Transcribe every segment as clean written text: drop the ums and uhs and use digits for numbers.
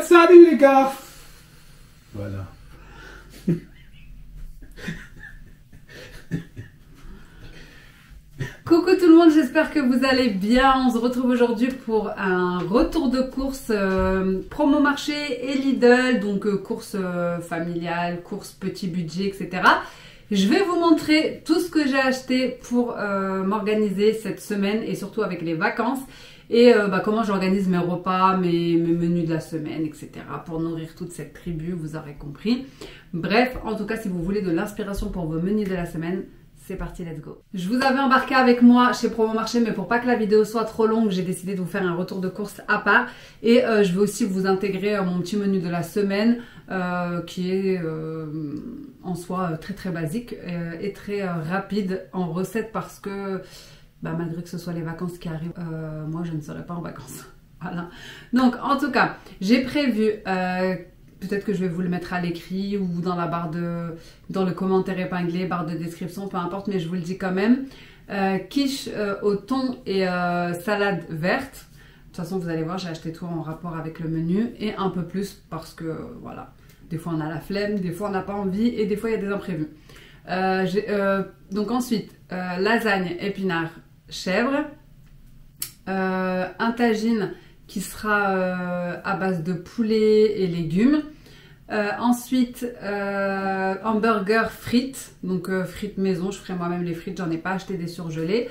Salut les gars. Voilà. Coucou tout le monde, j'espère que vous allez bien. On se retrouve aujourd'hui pour un retour de course promo marché et Lidl, donc course familiale, course petit budget, etc. Je vais vous montrer tout ce que j'ai acheté pour m'organiser cette semaine et surtout avec les vacances. Et comment j'organise mes repas, mes menus de la semaine, etc. pour nourrir toute cette tribu, vous aurez compris. Bref, en tout cas, si vous voulez de l'inspiration pour vos menus de la semaine, c'est parti, let's go. Je vous avais embarqué avec moi chez Promo Marché, mais pour pas que la vidéo soit trop longue, j'ai décidé de vous faire un retour de course à part. Et je vais aussi vous intégrer mon petit menu de la semaine, qui est en soi très basique et très rapide en recette parce que... malgré que ce soit les vacances qui arrivent, moi je ne serai pas en vacances. Voilà. Donc en tout cas, j'ai prévu, peut-être que je vais vous le mettre à l'écrit ou dans la barre dans le commentaire épinglé, barre de description, peu importe, mais je vous le dis quand même. Quiche au thon et salade verte. De toute façon, vous allez voir, j'ai acheté tout en rapport avec le menu et un peu plus parce que voilà, des fois on a la flemme, des fois on n'a pas envie et des fois il y a des imprévus. Donc ensuite, lasagne, épinards, chèvre, un tagine qui sera à base de poulet et légumes, ensuite hamburger frites, donc frites maison, je ferai moi-même les frites, j'en ai pas acheté des surgelés.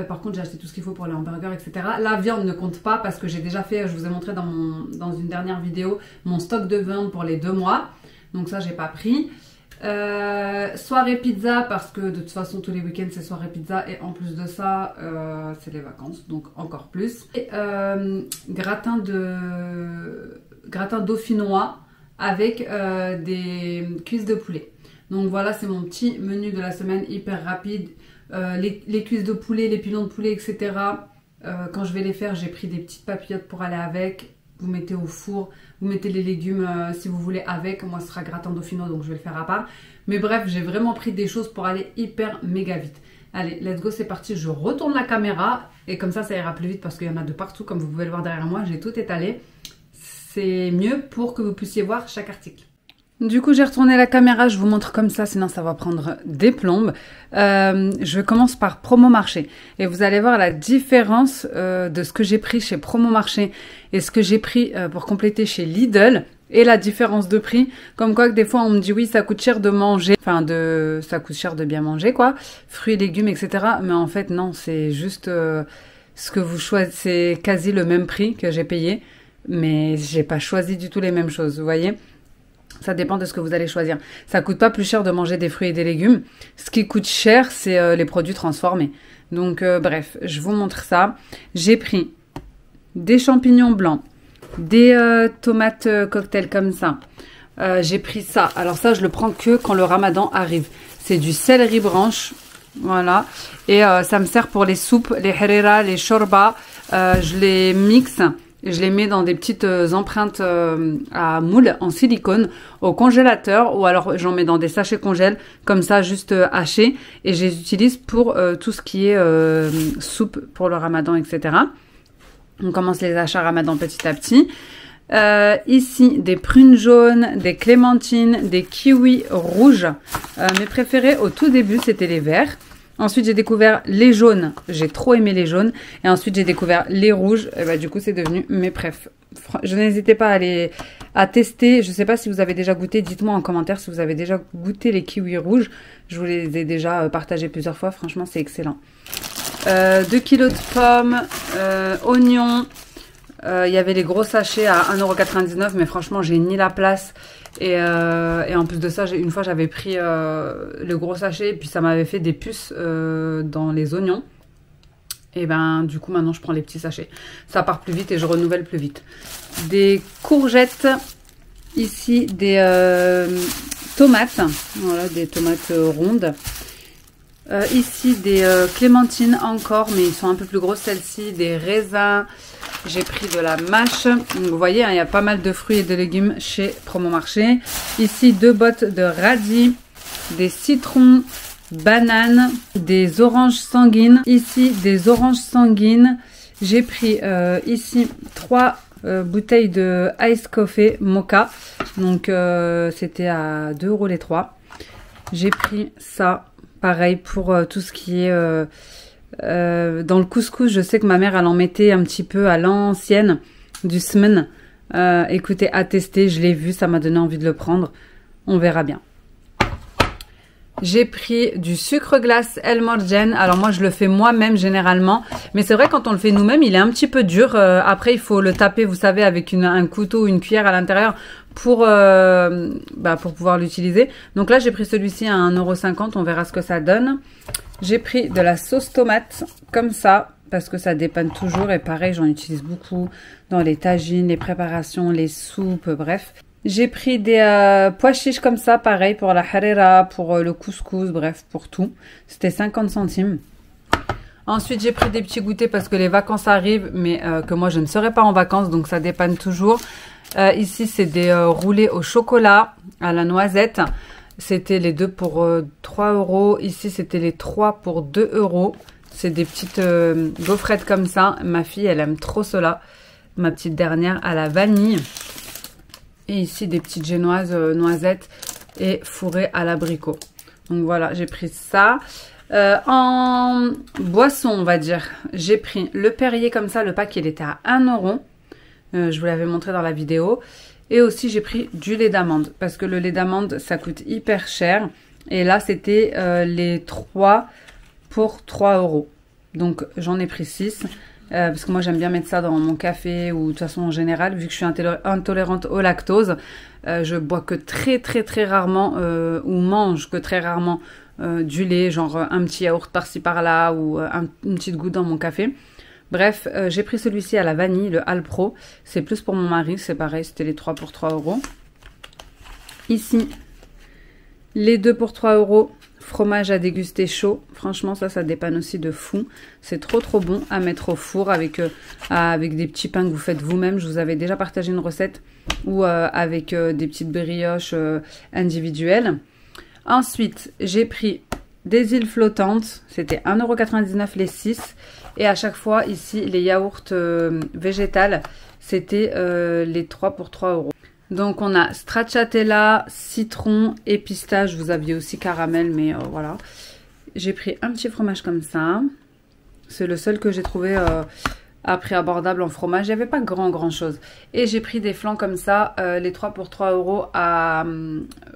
Par contre j'ai acheté tout ce qu'il faut pour les hamburgers, etc. La viande ne compte pas parce que j'ai déjà fait, je vous ai montré dans une dernière vidéo mon stock de viande pour les 2 mois, donc ça j'ai pas pris. Soirée pizza parce que de toute façon tous les week-ends c'est soirée pizza et en plus de ça c'est les vacances donc encore plus. Et gratin dauphinois avec des cuisses de poulet. Donc voilà, c'est mon petit menu de la semaine hyper rapide. Les cuisses de poulet, les pilons de poulet, etc. Quand je vais les faire, j'ai pris des petites papillotes pour aller avec. Vous mettez au four, vous mettez les légumes si vous voulez avec. Moi ce sera gratin dauphinois donc je vais le faire à part. Mais bref, j'ai vraiment pris des choses pour aller hyper méga vite. Allez, let's go, c'est parti. Je retourne la caméra et comme ça ira plus vite parce qu'il y en a de partout comme vous pouvez le voir derrière moi. J'ai tout étalé. C'est mieux pour que vous puissiez voir chaque article. Du coup, j'ai retourné la caméra, je vous montre comme ça, sinon ça va prendre des plombes. Je commence par Promo Marché. Et vous allez voir la différence de ce que j'ai pris chez Promo Marché et ce que j'ai pris pour compléter chez Lidl. Et la différence de prix. Comme quoi que des fois on me dit oui, ça coûte cher de manger. Enfin, ça coûte cher de bien manger, quoi. Fruits, légumes, etc. Mais en fait, non, c'est juste ce que vous choisissez. C'est quasi le même prix que j'ai payé. Mais j'ai pas choisi du tout les mêmes choses, vous voyez. Ça dépend de ce que vous allez choisir. Ça coûte pas plus cher de manger des fruits et des légumes. Ce qui coûte cher, c'est les produits transformés. Donc, bref, je vous montre ça. J'ai pris des champignons blancs, des tomates cocktail comme ça. J'ai pris ça. Alors ça, je le prends que quand le ramadan arrive. C'est du céleri branche. Voilà. Et ça me sert pour les soupes, les harira, les shorba. Je les mixe. Je les mets dans des petites empreintes à moule en silicone au congélateur ou alors j'en mets dans des sachets congèle comme ça juste hachés et je les utilise pour tout ce qui est soupe pour le ramadan, etc. On commence les achats ramadan petit à petit. Ici des prunes jaunes, des clémentines, des kiwis rouges. Mes préférés au tout début c'était les verts. Ensuite, j'ai découvert les jaunes. J'ai trop aimé les jaunes. Et ensuite, j'ai découvert les rouges. Et bah, du coup, c'est devenu mes préf. Je n'hésitez pas à tester. Je ne sais pas si vous avez déjà goûté. Dites-moi en commentaire si vous avez déjà goûté les kiwis rouges. Je vous les ai déjà partagés plusieurs fois. Franchement, c'est excellent. 2 kilos de pommes, oignons, Il y avait les gros sachets à 1,99 €, mais franchement, j'ai ni la place. Et en plus de ça, une fois, j'avais pris le gros sachet, et puis ça m'avait fait des puces dans les oignons. Et ben, du coup, maintenant, je prends les petits sachets. Ça part plus vite et je renouvelle plus vite. Des courgettes, ici, des tomates. Voilà, des tomates rondes. Ici, des clémentines encore, mais ils sont un peu plus grosses, celles-ci. Des raisins. J'ai pris de la mâche. Donc, vous voyez, hein, il y a pas mal de fruits et de légumes chez Promo Marché. Ici, 2 bottes de radis, des citrons, bananes, des oranges sanguines. Ici, des oranges sanguines. J'ai pris ici 3 bouteilles de Ice Coffee Mocha. Donc, c'était à 2 € les 3. J'ai pris ça, pareil, pour tout ce qui est... dans le couscous, je sais que ma mère, elle en mettait un petit peu à l'ancienne, du semaine. Écoutez, à tester, je l'ai vu, ça m'a donné envie de le prendre. On verra bien. J'ai pris du sucre glace El Morgen. Alors moi, je le fais moi-même généralement. Mais c'est vrai, quand on le fait nous-mêmes, il est un petit peu dur. Après, il faut le taper, vous savez, avec un couteau ou une cuillère à l'intérieur pour pouvoir l'utiliser. Donc là, j'ai pris celui-ci à 1,50 €. On verra ce que ça donne. J'ai pris de la sauce tomate, comme ça, parce que ça dépanne toujours. Et pareil, j'en utilise beaucoup dans les tagines, les préparations, les soupes, bref. J'ai pris des pois chiches comme ça, pareil, pour la harira, pour le couscous, bref, pour tout. C'était 50 centimes. Ensuite, j'ai pris des petits goûters parce que les vacances arrivent, mais que moi, je ne serai pas en vacances, donc ça dépanne toujours. Ici, c'est des roulés au chocolat, à la noisette. C'était les 2 pour 3 €. Ici, c'était les 3 pour 2 €. C'est des petites gaufrettes comme ça. Ma fille, elle aime trop cela. Ma petite dernière à la vanille. Et ici, des petites génoises noisettes et fourrées à l'abricot. Donc voilà, j'ai pris ça. En boisson, on va dire, j'ai pris le Perrier comme ça. Le pack, il était à 1 €. Je vous l'avais montré dans la vidéo. Et aussi, j'ai pris du lait d'amande. Parce que le lait d'amande, ça coûte hyper cher. Et là, c'était les 3 pour 3 €. Donc, j'en ai pris 6. Parce que moi, j'aime bien mettre ça dans mon café ou de toute façon, en général, vu que je suis intolérante au lactose, je bois que très rarement ou mange que très rarement du lait, genre un petit yaourt par-ci par-là ou une petite goutte dans mon café. Bref, j'ai pris celui-ci à la vanille, le Alpro. C'est plus pour mon mari, c'est pareil, c'était les 3 pour 3 €. Ici, les 2 pour 3 €. Fromage à déguster chaud. Franchement, ça dépanne aussi de fou. C'est trop bon à mettre au four avec des petits pains que vous faites vous-même. Je vous avais déjà partagé une recette. Ou avec des petites brioches individuelles. Ensuite, j'ai pris des îles flottantes. C'était 1,99 € les 6. Et à chaque fois, ici, les yaourts végétales, c'était les 3 pour 3 €. Donc, on a stracciatella, citron et pistache. Vous aviez aussi caramel, mais voilà. J'ai pris un petit fromage comme ça. C'est le seul que j'ai trouvé à prix abordable en fromage. Il n'y avait pas grand chose. Et j'ai pris des flancs comme ça, les 3 pour 3 €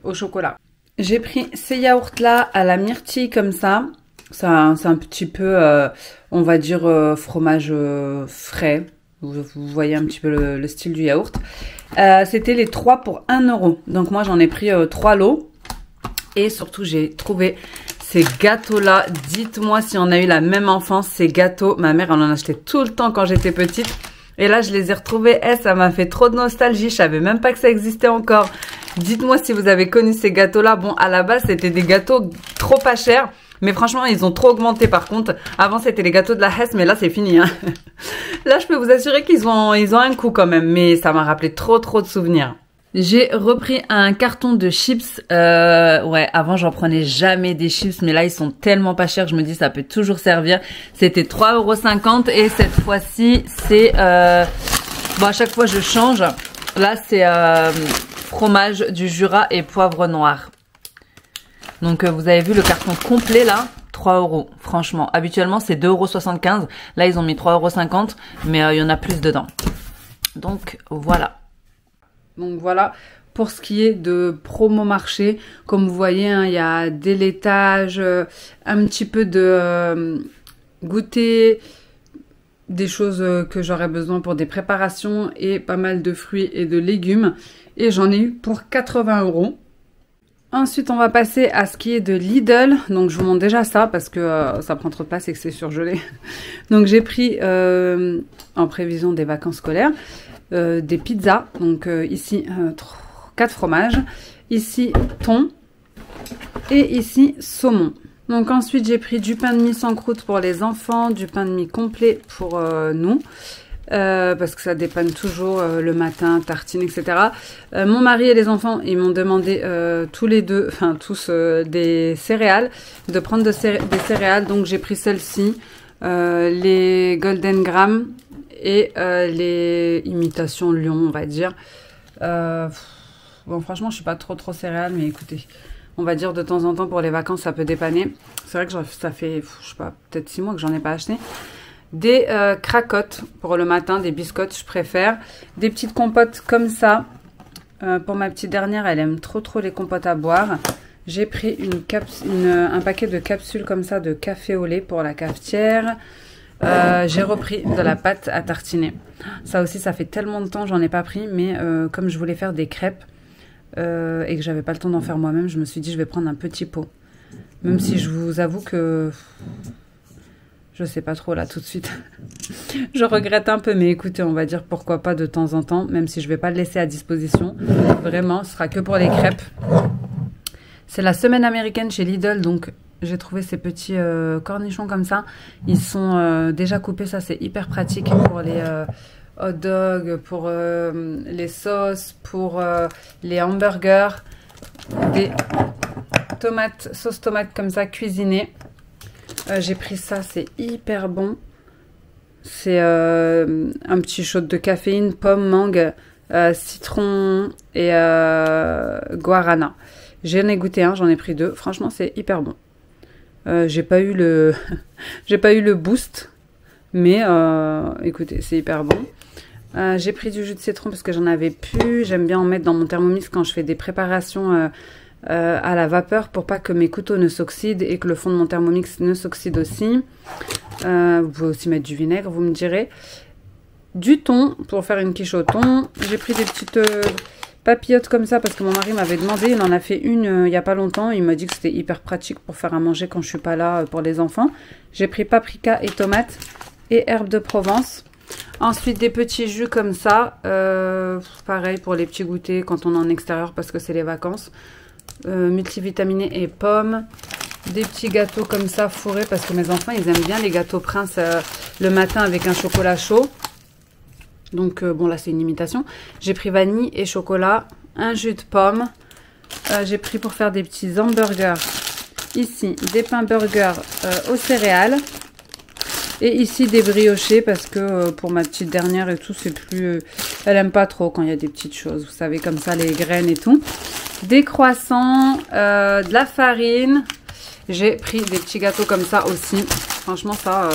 au chocolat. J'ai pris ces yaourts-là à la myrtille comme ça. C'est un petit peu, on va dire, fromage frais. Vous voyez un petit peu le style du yaourt. C'était les 3 pour 1 €. Donc moi, j'en ai pris 3 lots. Et surtout, j'ai trouvé ces gâteaux-là. Dites-moi si on a eu la même enfance, ces gâteaux. Ma mère, elle en achetait tout le temps quand j'étais petite. Et là, je les ai retrouvés. Ça m'a fait trop de nostalgie. Je savais même pas que ça existait encore. Dites-moi si vous avez connu ces gâteaux-là. Bon, à la base, c'était des gâteaux trop pas chers. Mais franchement, ils ont trop augmenté par contre. Avant, c'était les gâteaux de la Hesse, mais là, c'est fini. Hein. Là, je peux vous assurer qu'ils ont un coût quand même. Mais ça m'a rappelé trop de souvenirs. J'ai repris un carton de chips. Ouais, avant, j'en prenais jamais des chips. Mais là, ils sont tellement pas chers que je me dis ça peut toujours servir. C'était 3,50 € et cette fois-ci, c'est... Bon, à chaque fois, je change. Là, c'est fromage du Jura et poivre noir. Donc, vous avez vu le carton complet là, 3 €. Franchement, habituellement, c'est 2,75 €. Là, ils ont mis 3,50 €, mais il y en a plus dedans. Donc, voilà. Donc, voilà pour ce qui est de Promo Marché. Comme vous voyez, hein, il y a des laitages, un petit peu de goûter, des choses que j'aurais besoin pour des préparations et pas mal de fruits et de légumes. Et j'en ai eu pour 80 €. Ensuite, on va passer à ce qui est de Lidl. Donc, je vous montre déjà ça parce que ça prend trop de place et que c'est surgelé. Donc, j'ai pris, en prévision des vacances scolaires, des pizzas. Donc, ici, 4 fromages. Ici, thon. Et ici, saumon. Donc, ensuite, j'ai pris du pain de mie sans croûte pour les enfants, du pain de mie complet pour nous. Parce que ça dépanne toujours le matin, tartine, etc. Mon mari et les enfants, ils m'ont demandé tous des céréales, de prendre des céréales. Donc j'ai pris celle-ci, les Golden Graham et les imitations Lion, on va dire. Bon, franchement, je suis pas trop céréales, mais écoutez, on va dire de temps en temps pour les vacances, ça peut dépanner. C'est vrai que ça fait, je sais pas, peut-être 6 mois que j'en ai pas acheté. Des cracottes pour le matin, des biscottes, je préfère. Des petites compotes comme ça. Pour ma petite dernière, elle aime trop les compotes à boire. J'ai pris un paquet de capsules comme ça de café au lait pour la cafetière. J'ai repris de la pâte à tartiner. Ça aussi, ça fait tellement de temps, j'en ai pas pris. Mais comme je voulais faire des crêpes et que j'avais pas le temps d'en faire moi-même, je me suis dit je vais prendre un petit pot. Même si je vous avoue que... je sais pas trop là tout de suite. Je regrette un peu, mais écoutez, on va dire pourquoi pas de temps en temps, même si je vais pas le laisser à disposition. Vraiment, ce sera que pour les crêpes. C'est la semaine américaine chez Lidl, donc j'ai trouvé ces petits cornichons comme ça. Ils sont déjà coupés, ça c'est hyper pratique pour les hot dogs, pour les sauces, pour les hamburgers. Des tomates, sauce tomate comme ça, cuisinées. J'ai pris ça, c'est hyper bon. C'est un petit shot de caféine, pomme, mangue, citron et guarana. J'en ai goûté un, j'en ai pris 2. Franchement, c'est hyper bon. J'ai pas eu le boost, mais écoutez, c'est hyper bon. J'ai pris du jus de citron parce que j'en avais plus. J'aime bien en mettre dans mon thermomix quand je fais des préparations à la vapeur pour pas que mes couteaux ne s'oxydent et que le fond de mon thermomix ne s'oxyde aussi. Vous pouvez aussi mettre du vinaigre, vous me direz. Du thon pour faire une quiche au thon. J'ai pris des petites papillotes comme ça parce que mon mari m'avait demandé. Il en a fait une il y a pas longtemps. Il m'a dit que c'était hyper pratique pour faire à manger quand je suis pas là pour les enfants. J'ai pris paprika et tomates et herbes de Provence. Ensuite des petits jus comme ça. Pareil pour les petits goûters quand on est en extérieur parce que c'est les vacances. Multivitaminé et pommes. Des petits gâteaux comme ça fourrés parce que mes enfants ils aiment bien les gâteaux Prince le matin avec un chocolat chaud. Donc bon là c'est une imitation. J'ai pris vanille et chocolat, un jus de pomme. J'ai pris pour faire des petits hamburgers. Ici des pains burgers aux céréales. Et ici des briochés parce que pour ma petite dernière et tout c'est plus... elle aime pas trop quand il y a des petites choses. Vous savez comme ça les graines et tout. Des croissants, de la farine. J'ai pris des petits gâteaux comme ça aussi. Franchement ça...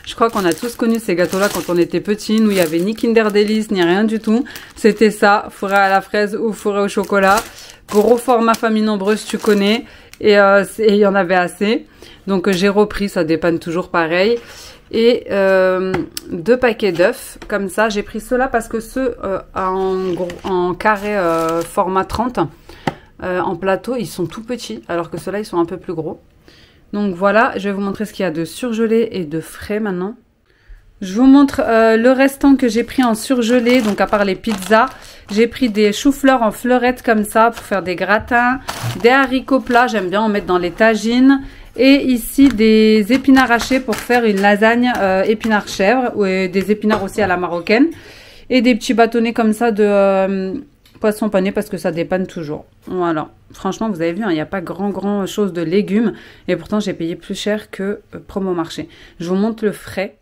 je crois qu'on a tous connu ces gâteaux-là quand on était petits. Nous, il n'y avait ni Kinder Delice, ni rien du tout. C'était ça, fourré à la fraise ou fourré au chocolat. Gros format famille nombreuse, tu connais. Et il y en avait assez. Donc, j'ai repris, ça dépanne toujours pareil. Et 2 paquets d'œufs, comme ça. J'ai pris ceux-là parce que ceux en carré format 30, en plateau, ils sont tout petits. Alors que ceux-là, ils sont un peu plus gros. Donc voilà, je vais vous montrer ce qu'il y a de surgelé et de frais maintenant. Je vous montre le restant que j'ai pris en surgelé, donc à part les pizzas. J'ai pris des choux-fleurs en fleurettes comme ça pour faire des gratins. Des haricots plats, j'aime bien en mettre dans les tagines. Et ici des épinards hachés pour faire une lasagne épinards chèvre. Ou des épinards aussi à la marocaine. Et des petits bâtonnets comme ça de... poisson pané parce que ça dépanne toujours. Voilà. Franchement, vous avez vu, il n'y a pas grand chose de légumes. Et pourtant, j'ai payé plus cher que Promo Marché. Je vous montre le frais.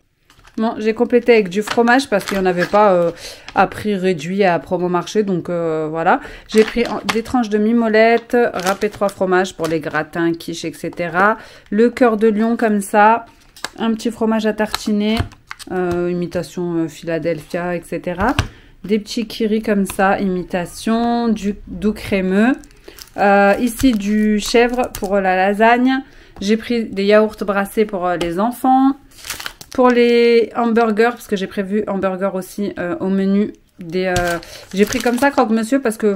Bon, j'ai complété avec du fromage parce qu'il n'y en avait pas à prix réduit à Promo Marché. Donc, voilà. J'ai pris des tranches de mimolette, râpé 3 fromages pour les gratins, quiches, etc. Le cœur de lion comme ça. Un petit fromage à tartiner. Imitation Philadelphia, etc. Des petits kiris comme ça, imitation, du doux crémeux. Ici, du chèvre pour la lasagne. J'ai pris des yaourts brassés pour les enfants. Pour les hamburgers, parce que j'ai prévu hamburger aussi au menu. J'ai pris comme ça croque-monsieur parce que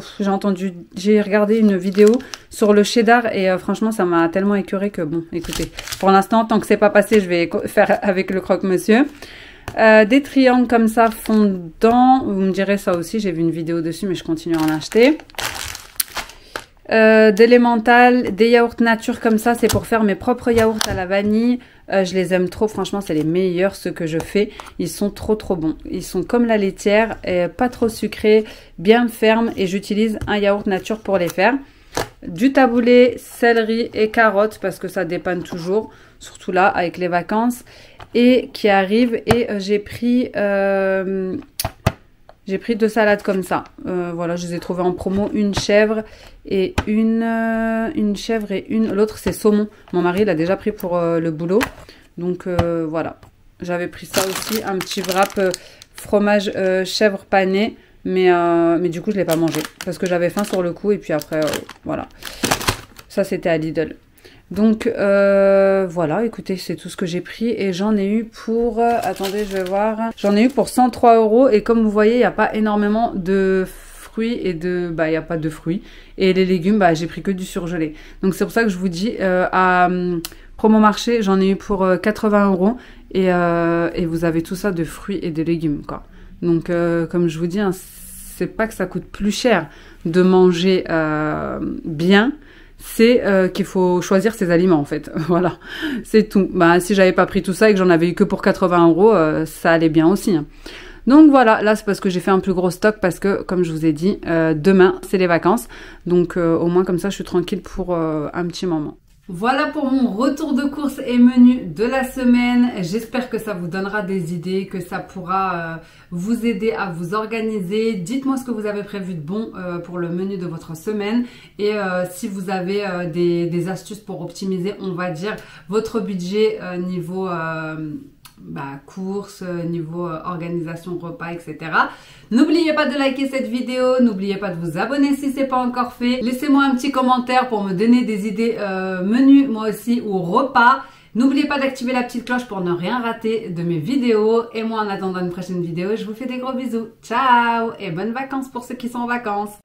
j'ai regardé une vidéo sur le cheddar et franchement ça m'a tellement écœuré que bon, écoutez, pour l'instant tant que c'est pas passé, je vais faire avec le croque-monsieur. Des triangles comme ça fondants, vous me direz ça aussi, j'ai vu une vidéo dessus mais je continue à en acheter. D'Elemental, des yaourts nature comme ça, c'est pour faire mes propres yaourts à la vanille. Je les aime trop, franchement c'est les meilleurs ceux que je fais, ils sont trop bons. Ils sont comme la laitière, pas trop sucrés, bien fermes et j'utilise un yaourt nature pour les faire. Du taboulé, céleri et carottes parce que ça dépanne toujours, surtout là avec les vacances et qui arrivent. Et j'ai pris 2 salades comme ça. Voilà, je les ai trouvées en promo. Une chèvre et l'autre c'est saumon. Mon mari l'a déjà pris pour le boulot. Donc voilà. J'avais pris ça aussi. Un petit wrap fromage chèvre pané. Mais du coup, je ne l'ai pas mangé. Parce que j'avais faim sur le coup. Et puis après, voilà. Ça, c'était à Lidl. Donc voilà, écoutez, c'est tout ce que j'ai pris et j'en ai eu pour, attendez, je vais voir, j'en ai eu pour 103 € et comme vous voyez, il n'y a pas énormément de fruits et il n'y a pas de fruits et les légumes, j'ai pris que du surgelé. Donc c'est pour ça que je vous dis, à Promo Marché, j'en ai eu pour 80 € et vous avez tout ça de fruits et de légumes, quoi. Donc comme je vous dis, hein, c'est pas que ça coûte plus cher de manger bien, c'est qu'il faut choisir ses aliments en fait. Voilà, c'est tout. Si j'avais pas pris tout ça et que j'en avais eu que pour 80 €, ça allait bien aussi. Hein. Donc voilà, là c'est parce que j'ai fait un plus gros stock parce que comme je vous ai dit, demain c'est les vacances. Donc au moins comme ça je suis tranquille pour un petit moment. Voilà pour mon retour de course et menu de la semaine. J'espère que ça vous donnera des idées, que ça pourra vous aider à vous organiser. Dites-moi ce que vous avez prévu de bon pour le menu de votre semaine et si vous avez des astuces pour optimiser, on va dire, votre budget niveau courses, niveau organisation repas, etc. N'oubliez pas de liker cette vidéo, n'oubliez pas de vous abonner si ce n'est pas encore fait. Laissez-moi un petit commentaire pour me donner des idées menus, moi aussi, ou repas. N'oubliez pas d'activer la petite cloche pour ne rien rater de mes vidéos. Et moi, en attendant une prochaine vidéo, je vous fais des gros bisous. Ciao et bonnes vacances pour ceux qui sont en vacances.